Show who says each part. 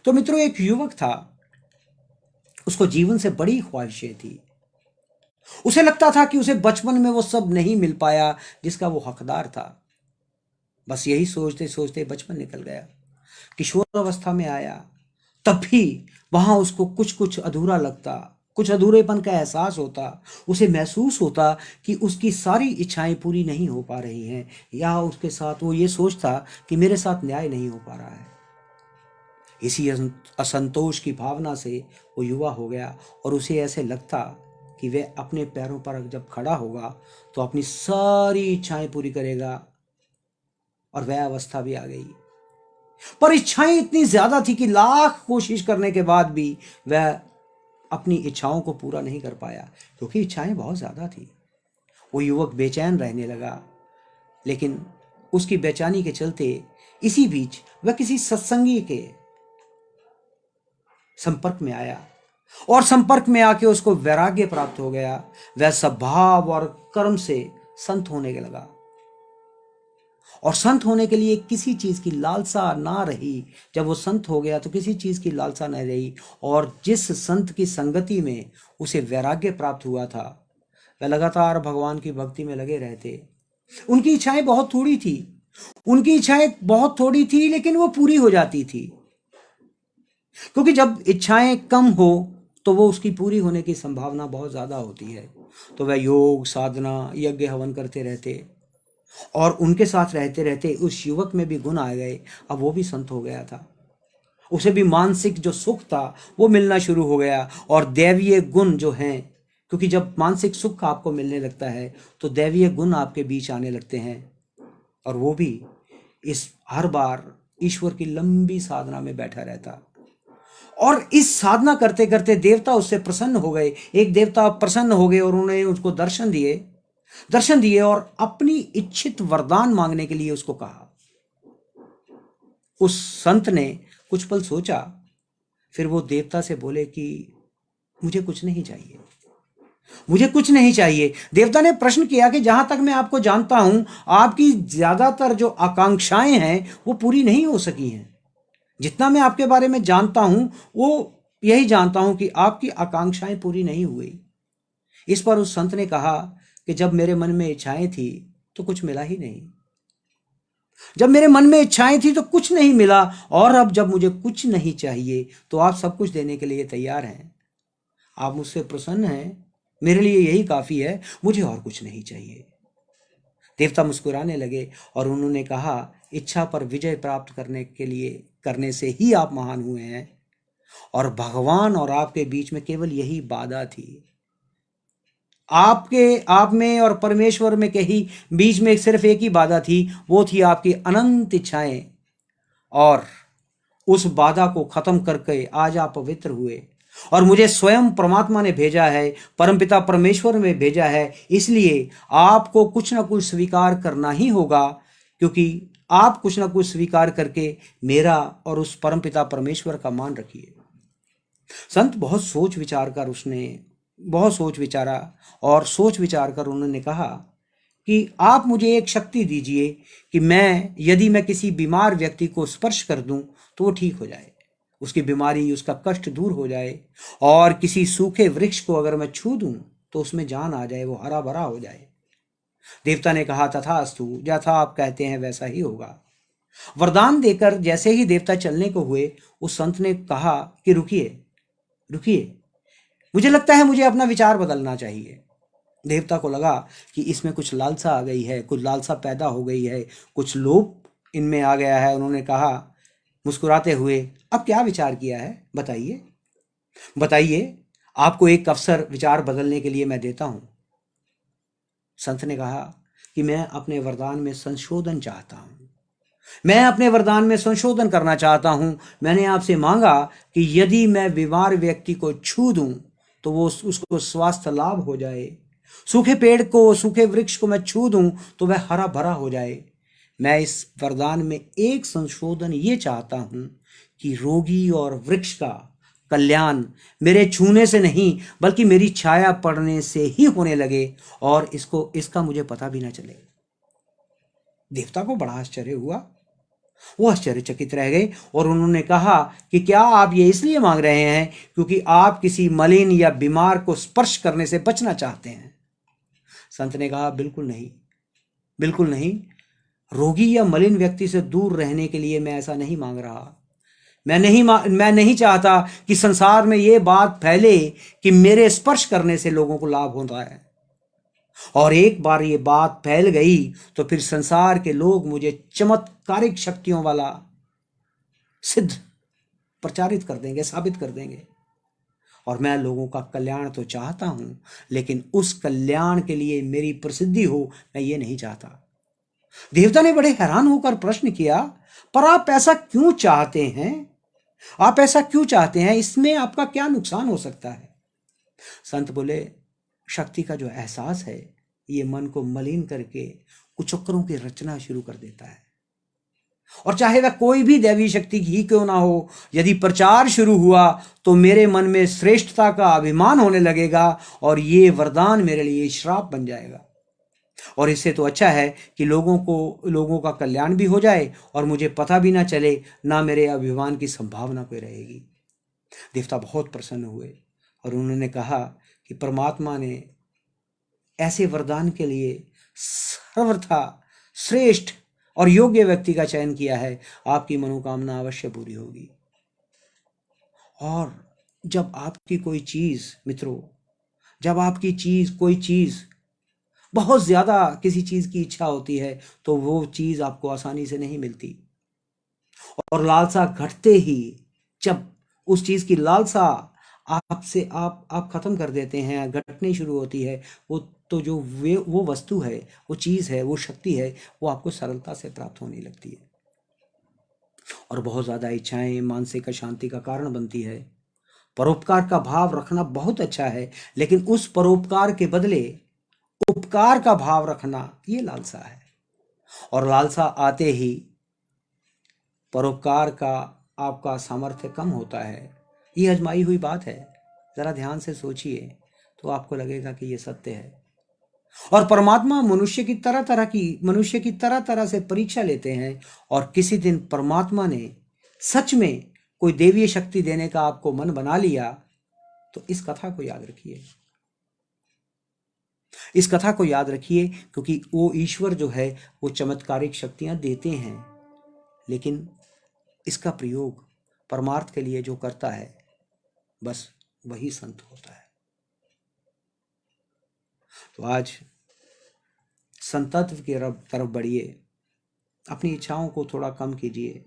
Speaker 1: तो मित्रों, एक युवक था, उसको जीवन से बड़ी ख्वाहिशें थी। उसे लगता था कि उसे बचपन में वो सब नहीं मिल पाया जिसका वो हकदार था। बस यही सोचते सोचते बचपन निकल गया, किशोर अवस्था में आया। तब भी वहां उसको कुछ कुछ अधूरा लगता, कुछ अधूरेपन का एहसास होता। उसे महसूस होता कि उसकी सारी इच्छाएं पूरी नहीं हो पा रही हैं, या उसके साथ वो ये सोचता कि मेरे साथ न्याय नहीं हो पा रहा है। इसी असंतोष की भावना से वो युवा हो गया, और उसे ऐसे लगता कि वह अपने पैरों पर जब खड़ा होगा तो अपनी सारी इच्छाएं पूरी करेगा। और वह अवस्था भी आ गई, पर इच्छाएं इतनी ज्यादा थी कि लाख कोशिश करने के बाद भी वह अपनी इच्छाओं को पूरा नहीं कर पाया, क्योंकि इच्छाएं बहुत ज्यादा थी। वो युवक बेचैन रहने लगा, लेकिन उसकी बेचैनी के चलते इसी बीच वह किसी सत्संगी के संपर्क में आया, और संपर्क में आके उसको वैराग्य प्राप्त हो गया। वह स्वभाव और कर्म से संत होने लगा, और संत होने के लिए किसी चीज की लालसा ना रही। जब वो संत हो गया तो किसी चीज की लालसा न रही, और जिस संत की संगति में उसे वैराग्य प्राप्त हुआ था, वह लगातार भगवान की भक्ति में लगे रहते। उनकी इच्छाएं बहुत थोड़ी थी, उनकी इच्छाएं बहुत थोड़ी थी, लेकिन वो पूरी हो जाती थी। क्योंकि जब इच्छाएं कम हो तो वो उसकी पूरी होने की संभावना बहुत ज्यादा होती है। तो वह योग साधना यज्ञ हवन करते रहते, और उनके साथ रहते रहते उस युवक में भी गुण आ गए। अब वो भी संत हो गया था, उसे भी मानसिक जो सुख था वो मिलना शुरू हो गया, और दैवीय गुण जो हैं, क्योंकि जब मानसिक सुख आपको मिलने लगता है तो दैवीय गुण आपके बीच आने लगते हैं। और वो भी इस हर बार ईश्वर की लंबी साधना में बैठा रहता, और इस साधना करते करते देवता उससे प्रसन्न हो गए। एक देवता प्रसन्न हो गए और उन्होंने उसको दर्शन दिए और अपनी इच्छित वरदान मांगने के लिए उसको कहा। उस संत ने कुछ पल सोचा, फिर वो देवता से बोले कि मुझे कुछ नहीं चाहिए, मुझे कुछ नहीं चाहिए। देवता ने प्रश्न किया कि जहां तक मैं आपको जानता हूं, आपकी ज्यादातर जो आकांक्षाएं हैं वो पूरी नहीं हो सकी हैं। जितना मैं आपके बारे में जानता हूं, वो यही जानता हूं कि आपकी आकांक्षाएं पूरी नहीं हुई। इस पर उस संत ने कहा कि जब मेरे मन में इच्छाएं थी तो कुछ मिला ही नहीं, जब मेरे मन में इच्छाएं थी तो कुछ नहीं मिला, और अब जब मुझे कुछ नहीं चाहिए तो आप सब कुछ देने के लिए तैयार हैं। आप मुझसे प्रसन्न हैं, मेरे लिए यही काफी है, मुझे और कुछ नहीं चाहिए। देवता मुस्कुराने लगे और उन्होंने कहा, इच्छा पर विजय प्राप्त करने से ही आप महान हुए हैं, और भगवान और आपके बीच में केवल यही बाधा थी। आप में और परमेश्वर में कहीं बीच में सिर्फ एक ही बाधा थी, वो थी आपकी अनंत इच्छाएं। और उस बाधा को खत्म करके आज आप पवित्र हुए, और मुझे स्वयं परमात्मा ने भेजा है, परमपिता परमेश्वर में भेजा है। इसलिए आपको कुछ ना कुछ स्वीकार करना ही होगा, क्योंकि आप कुछ ना कुछ स्वीकार करके मेरा और उस परमपिता परमेश्वर का मान रखिए। संत बहुत सोच विचारा, और सोच विचार कर उन्होंने कहा कि आप मुझे एक शक्ति दीजिए कि यदि मैं किसी बीमार व्यक्ति को स्पर्श कर दूं तो वो ठीक हो जाए, उसकी बीमारी उसका कष्ट दूर हो जाए। और किसी सूखे वृक्ष को अगर मैं छू दूं तो उसमें जान आ जाए, वो हरा भरा हो जाए। देवता ने कहा, तथास्तु, जैसा आप कहते हैं वैसा ही होगा। वरदान देकर जैसे ही देवता चलने को हुए, उस संत ने कहा कि रुकिए रुकिए, मुझे लगता है मुझे अपना विचार बदलना चाहिए। देवता को लगा कि इसमें कुछ लालसा आ गई है, कुछ लालसा पैदा हो गई है, कुछ लोभ इनमें आ गया है। उन्होंने कहा मुस्कुराते हुए, अब क्या विचार किया है, बताइए बताइए, आपको एक अवसर विचार बदलने के लिए मैं देता हूं। संत ने कहा कि मैं अपने वरदान में संशोधन चाहता हूं, मैं अपने वरदान में संशोधन करना चाहता हूं। मैंने आपसे मांगा कि यदि मैं बीमार व्यक्ति को छू दूं तो वो उसको स्वास्थ्य लाभ हो जाए, सूखे वृक्ष को मैं छू दूं तो वह हरा भरा हो जाए। मैं इस वरदान में एक संशोधन ये चाहता हूं कि रोगी और वृक्ष का कल्याण मेरे छूने से नहीं बल्कि मेरी छाया पड़ने से ही होने लगे, और इसका मुझे पता भी ना चले। देवता को बड़ा आश्चर्य हुआ। वो आश्चर्यचकित रह गए और उन्होंने कहा कि क्या आप ये इसलिए मांग रहे हैं क्योंकि आप किसी मलिन या बीमार को स्पर्श करने से बचना चाहते हैं? संत ने कहा, बिल्कुल नहीं, बिल्कुल नहीं। रोगी या मलिन व्यक्ति से दूर रहने के लिए मैं ऐसा नहीं मांग रहा। मैं नहीं चाहता कि संसार में ये बात फैले कि मेरे स्पर्श करने से लोगों को लाभ होता है। और एक बार ये बात फैल गई तो फिर संसार के लोग मुझे चमत्कारिक शक्तियों वाला सिद्ध प्रचारित कर देंगे, साबित कर देंगे। और मैं लोगों का कल्याण तो चाहता हूं, लेकिन उस कल्याण के लिए मेरी प्रसिद्धि हो, मैं ये नहीं चाहता। देवता ने बड़े हैरान होकर प्रश्न किया, पर आप ऐसा क्यों चाहते हैं? आप ऐसा क्यों चाहते हैं? इसमें आपका क्या नुकसान हो सकता है? संत बोले, शक्ति का जो एहसास है ये मन को मलिन करके कुचक्रों की रचना शुरू कर देता है। और चाहे वह कोई भी दैवी शक्ति ही क्यों ना हो, यदि प्रचार शुरू हुआ तो मेरे मन में श्रेष्ठता का अभिमान होने लगेगा और ये वरदान मेरे लिए श्राप बन जाएगा। और इससे तो अच्छा है कि लोगों का कल्याण भी हो जाए और मुझे पता भी ना चले, ना मेरे अभिमान की संभावना कोई रहेगी। देवता बहुत प्रसन्न हुए और उन्होंने कहा कि परमात्मा ने ऐसे वरदान के लिए सर्वथा श्रेष्ठ और योग्य व्यक्ति का चयन किया है। आपकी मनोकामना अवश्य पूरी होगी। और जब आपकी कोई चीज, मित्रों, जब आपकी कोई चीज बहुत ज्यादा किसी चीज की इच्छा होती है तो वो चीज आपको आसानी से नहीं मिलती। और लालसा घटते ही जब उस चीज की लालसा आपसे आप खत्म कर देते हैं, घटनी शुरू होती है, वो तो जो वो वस्तु है, वो चीज है, वो शक्ति है, वो आपको सरलता से प्राप्त होने लगती है। और बहुत ज्यादा इच्छाएं मानसिक अशांति का कारण बनती है। परोपकार का भाव रखना बहुत अच्छा है, लेकिन उस परोपकार के बदले उपकार का भाव रखना, ये लालसा है। और लालसा आते ही परोपकार का आपका सामर्थ्य कम होता है। ये आजमाई हुई बात है, जरा ध्यान से सोचिए तो आपको लगेगा कि ये सत्य है। और परमात्मा मनुष्य की तरह तरह से परीक्षा लेते हैं। और किसी दिन परमात्मा ने सच में कोई देवीय शक्ति देने का आपको मन बना लिया तो इस कथा को याद रखिए। इस कथा को याद रखिए, क्योंकि वो ईश्वर जो है वो चमत्कारिक शक्तियां देते हैं, लेकिन इसका प्रयोग परमार्थ के लिए जो करता है बस वही संत होता है। तो आज संतत्व की तरफ बढ़िए, अपनी इच्छाओं को थोड़ा कम कीजिए,